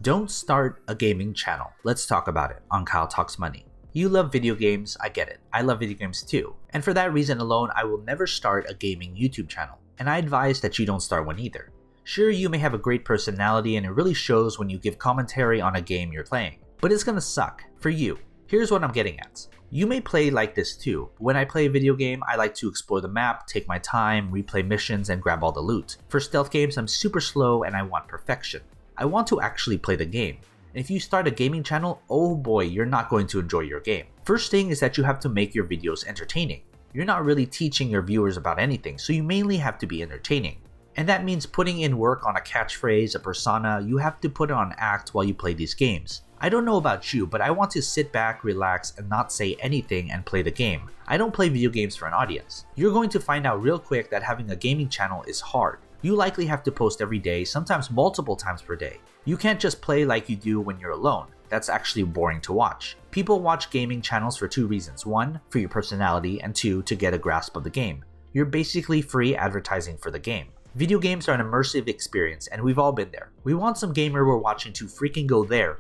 Don't start a gaming channel. Let's talk about it on Kyle Talks Money. You love video games, I get it. I love video games too. And for that reason alone, I will never start a gaming YouTube channel. And I advise that you don't start one either. Sure, you may have a great personality and it really shows when you give commentary on a game you're playing. But it's gonna suck for you. Here's what I'm getting at. You may play like this too. When I play a video game, I like to explore the map, take my time, replay missions, and grab all the loot. For stealth games, I'm super slow and I want perfection. I want to actually play the game. And if you start a gaming channel, oh boy, you're not going to enjoy your game. First thing is that you have to make your videos entertaining. You're not really teaching your viewers about anything, so you mainly have to be entertaining. And that means putting in work on a catchphrase, a persona. You have to put on act while you play these games. I don't know about you, but I want to sit back, relax, and not say anything and play the game. I don't play video games for an audience. You're going to find out real quick that having a gaming channel is hard. You likely have to post every day, sometimes multiple times per day. You can't just play like you do when you're alone. That's actually boring to watch. People watch gaming channels for two reasons. One, for your personality, and two, to get a grasp of the game. You're basically free advertising for the game. Video games are an immersive experience, and we've all been there. We want some gamer we're watching to freaking go there,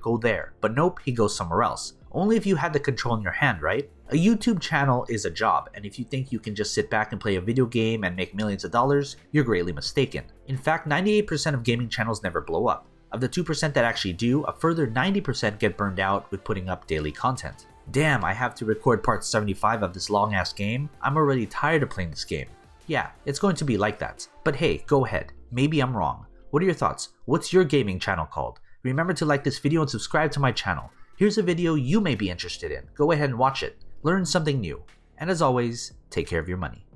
but nope, he goes somewhere else. Only if you had the control in your hand, right? A YouTube channel is a job, and if you think you can just sit back and play a video game and make millions of dollars, you're greatly mistaken. In fact, 98% of gaming channels never blow up. Of the 2% that actually do, a further 90% get burned out with putting up daily content. Damn, I have to record part 75 of this long ass game? I'm already tired of playing this game. Yeah, it's going to be like that. But hey, go ahead. Maybe I'm wrong. What are your thoughts? What's your gaming channel called? Remember to like this video and subscribe to my channel. Here's a video you may be interested in. Go ahead and watch it. Learn something new. And as always, take care of your money.